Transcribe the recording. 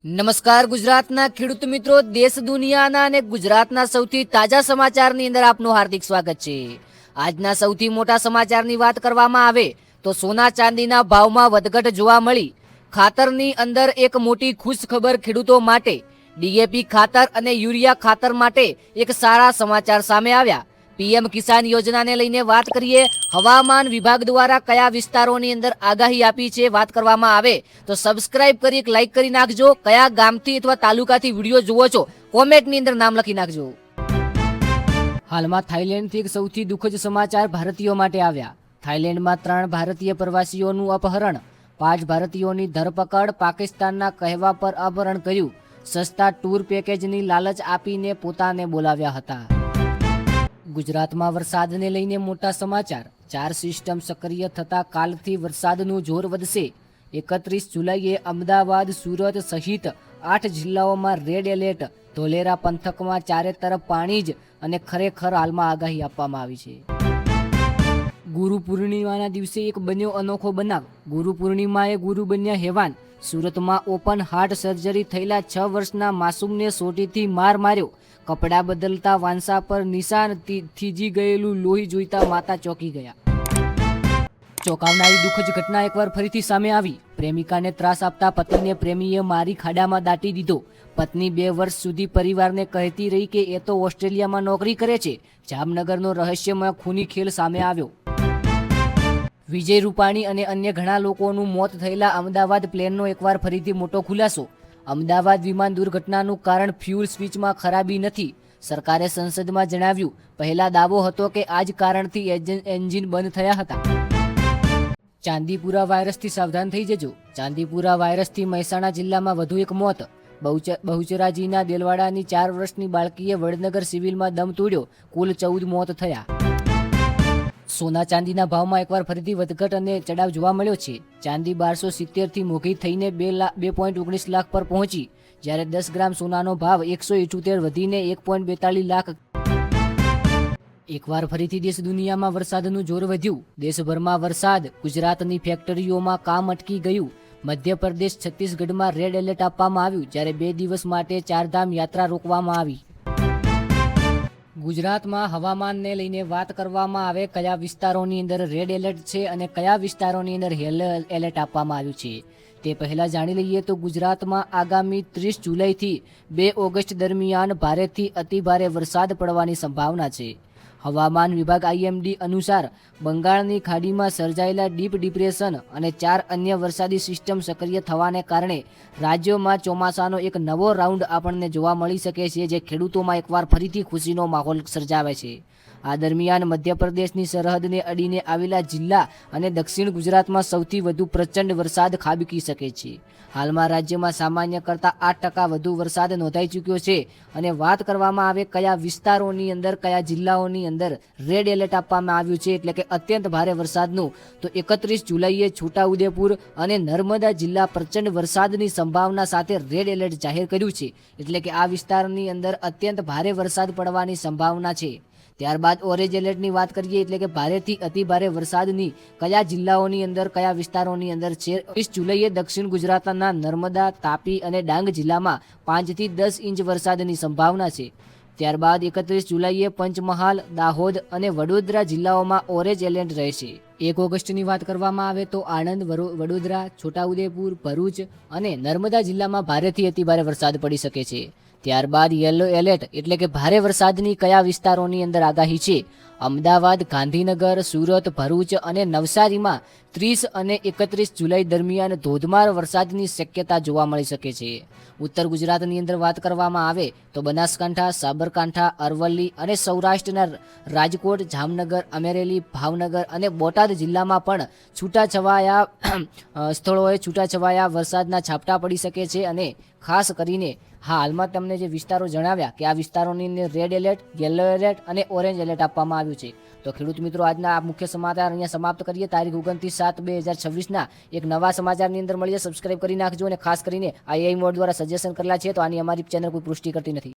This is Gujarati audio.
નમસ્કાર ગુજરાતના ખેડૂત મિત્રો, દેશ દુનિયાના અને ગુજરાતના સૌથી તાજા સમાચારની અંદર આપનું હાર્દિક સ્વાગત છે। આજના સૌથી મોટા સમાચારની વાત કરવામાં આવે તો સોના ચાંદીના ભાવમાં વધઘટ જોવા મળી। ખાતરની અંદર એક મોટી ખુશખબર ખેડૂતો માટે। ડીએપી ખાતર અને યુરિયા ખાતર માટે એક સારા સમાચાર સામે આવ્યા। પીએમ કિસાન યોજનાને લઈને વાત કરીએ। હવામાન વિભાગ દ્વારા કયા વિસ્તારોની અંદર આગાહી આપી છે વાત કરવામાં આવે તો સબસ્ક્રાઇબ કરી લાઈક કરી નાખજો। કયા ગામથી અથવા તાલુકાથી વિડીયો જુઓ છો કોમેન્ટની અંદર નામ લખી નાખજો। હાલમાં થાઈલેન્ડથી એક સૌથી દુઃખદ સમાચાર ભારતીયો માટે આવ્યા। થાઈલેન્ડમાં 3 ભારતીય પ્રવાસીઓનું અપહરણ, 5 ભારતીયોની ધરપકડ। પાકિસ્તાનના કહેવા પર અપહરણ કર્યું। સસ્તા ટૂર પેકેજની લાલચ આપીને પોતાને બોલાવ્યા હતા। ગુજરાતમાં વરસાદને લઈને મોટા સમાચાર। 4 સિસ્ટમ સક્રિય થતા કાલથી વરસાદનું જોર વધશે। 31 જુલાઈએ અમદાવાદ, સુરત સહિત 8 જિલ્લાઓમાં રેડ એલર્ટ। ધોલેરા પંથકમાં ચારે તરફ પાણી જ અને ખરેખર હાલમાં આગાહી આપવામાં આવી છે। ગુરુ પૂર્ણિમાના દિવસે એક બન્યો અનોખો બનાવ। ગુરુ પૂર્ણિમાએ ગુરુ બન્યા હેવાન। સુરતમાં ઓપન હાર્ટ સર્જરી થયેલા 6 વર્ષના માસૂમને સોટીથી માર માર્યો। કપડાં બદલતા વાંસા પર નિશાન, થીજી ગયેલું લોહી જોઈતા માતા ચોંકી ગયા। ચોંકાવનારી દુઃખદ ઘટના એકવાર ફરીથી સામે આવી। પ્રેમિકાને ત્રાસ આપતા પતિને પ્રેમીએ મારી ખાડામાં દાટી દીધો। પત્ની 2 વર્ષ સુધી પરિવારને કહેતી રહી કે એ તો ઓસ્ટ્રેલિયામાં નોકરી કરે છે। જામનગરનો રહસ્યમય ખૂની ખેલ સામે આવ્યો। વિજય રૂપાણી અને અન્ય ઘણા લોકોનું મોત થયેલા અમદાવાદ પ્લેનનો એકવાર ફરીથી મોટો ખુલાસો। અમદાવાદ વિમાન દુર્ઘટનાનું કારણ ફ્યુલ સ્વિચમાં ખરાબી નથી। સરકારે સંસદમાં જણાવ્યું। પહેલા દાવો હતો કે આ જ કારણથી એન્જિન બંધ થયા હતા। ચાંદીપુરા વાયરસથી સાવધાન થઈ જજો। ચાંદીપુરા વાયરસથી મહેસાણા જિલ્લામાં વધુ એક મોત। બહુચરાજીના દેલવાડાની 4 વર્ષની બાળકીએ વડનગર સિવિલમાં દમ તોડ્યો। કુલ 14 મોત થયા। સોના ચાંદીના ભાવમાં એકવાર ફરીથી વધઘટ અને ચડાવ જોવા મળ્યો છે। ચાંદી 1270થી મોઘી થઈને 2.19 લાખ પર પહોંચી, જ્યારે 10 ગ્રામ સોનાનો ભાવ 178 વધીને 1.42 લાખ। એકવાર ફરીથી દેશ દુનિયામાં વરસાદનું જોર વધ્યું। દેશભરમાં વરસાદ, ગુજરાતની ફેક્ટરીઓમાં કામ અટકી ગયું। મધ્યપ્રદેશ, છત્તીસગઢમાં રેડ એલર્ટ આપવામાં આવ્યું, જ્યારે 2 દિવસ માટે ચારધામ યાત્રા રોકવામાં આવી। ગુજરાતમાં હવામાનને લઈને વાત કરવામાં આવે કયા વિસ્તારોની અંદર રેડ એલર્ટ છે અને કયા વિસ્તારોની અંદર યલો એલર્ટ આપવામાં આવ્યું છે તે પહેલાં જાણી લઈએ તો ગુજરાતમાં આગામી 30 જુલાઈથી 2 ઓગસ્ટ દરમિયાન ભારેથી અતિભારે વરસાદ પડવાની સંભાવના છે। હવામાન વિભાગ આઈએમડી અનુસાર બંગાળની ખાડીમાં સર્જાયેલા ડીપ ડિપ્રેશન અને 4 અન્ય વરસાદી સિસ્ટમ સક્રિય થવાને કારણે રાજ્યોમાં ચોમાસાનો એક નવો રાઉન્ડ આપણને જોવા મળી શકે છે, જે ખેડૂતોમાં એકવાર ફરીથી ખુશીનો માહોલ સર્જાવે છે। આ દરમિયાન મધ્યપ્રદેશની સરહદને અડીને આવેલા જિલ્લા અને દક્ષિણ ગુજરાતમાં સૌથી વધુ પ્રચંડ વરસાદ ખાબકી શકે છે। હાલમાં રાજ્યમાં સામાન્ય કરતાં 8% વધુ વરસાદ નોંધાઈ ચૂક્યો છે। અને વાત કરવામાં આવે કયા વિસ્તારોની અંદર, કયા જિલ્લાઓની અંદર રેડ એલર્ટ આપવામાં આવ્યું છે, એટલે કે અત્યંત ભારે વરસાદનું, તો 31 જુલાઈએ છોટાઉદેપુર અને નર્મદા જિલ્લા પ્રચંડ વરસાદની સંભાવના સાથે રેડ એલર્ટ જાહેર કર્યું છે। એટલે કે આ વિસ્તારની અંદર અત્યંત ભારે વરસાદ પડવાની સંભાવના છે। ત્યારબાદ ઓરેન્જ એલર્ટની વાત કરીએ, એટલે કે ભારેથી અતિભારે વરસાદની કયા જિલ્લાઓની અંદર, કયા વિસ્તારોની અંદર છે। 20 જુલાઈએ દક્ષિણ ગુજરાતના નર્મદા, તાપી અને ડાંગ જિલ્લામાં 5 થી 10 ઇંચ વરસાદની સંભાવના છે। ત્યારબાદ 31 જુલાઈએ પંચમહાલ, દાહોદ અને વડોદરા જિલ્લાઓમાં ઓરેન્જ એલર્ટ રહેશે। 1 ઓગસ્ટની વાત કરવામાં આવે તો આણંદ, વડોદરા, છોટાઉદેપુર, ભરૂચ અને નર્મદા જિલ્લામાં ભારેથી અતિભારે વરસાદ પડી શકે છે। ત્યારબાદ યલો એલર્ટ એટલે કે ભારે વરસાદની કયા વિસ્તારોની અંદર આગાહી છે। અમદાવાદ, ગાંધીનગર, સુરત, ભરૂચ અને નવસારીમાં 30 અને 31 જુલાઈ દરમિયાન ધોધમાર વરસાદની શક્યતા જોવા મળી શકે છે। ઉત્તર ગુજરાતની અંદર વાત કરવામાં આવે તો બનાસકાંઠા, સાબરકાંઠા, અરવલ્લી અને સૌરાષ્ટ્રના રાજકોટ, જામનગર, અમરેલી, ભાવનગર અને બોટાદ જિલ્લામાં પણ છૂટાછવાયા સ્થળોએ છૂટાછવાયા વરસાદના છાપટા પડી શકે છે। અને ખાસ કરીને હાલમાં તમને જે વિસ્તારો જણાવ્યા કે આ વિસ્તારોની અંદર રેડ એલર્ટ, યલો એલર્ટ અને ઓરેન્જ એલર્ટ આપવામાં આવ્યું છે। તો ખેડૂત મિત્રો, આજના આ મુખ્ય સમાચાર અહીંયા સમાપ્ત કરીએ। તારીખ 29/7/2026ના એક નવા સમાચારની અંદર મળીએ। સબસ્ક્રાઇબ કરી નાખજો અને ખાસ કરીને આઈઆઈ મોડ દ્વારા સજેશન કરેલા છે, તો આની અમારી ચેનલ કોઈ પુષ્ટિ કરતી નથી।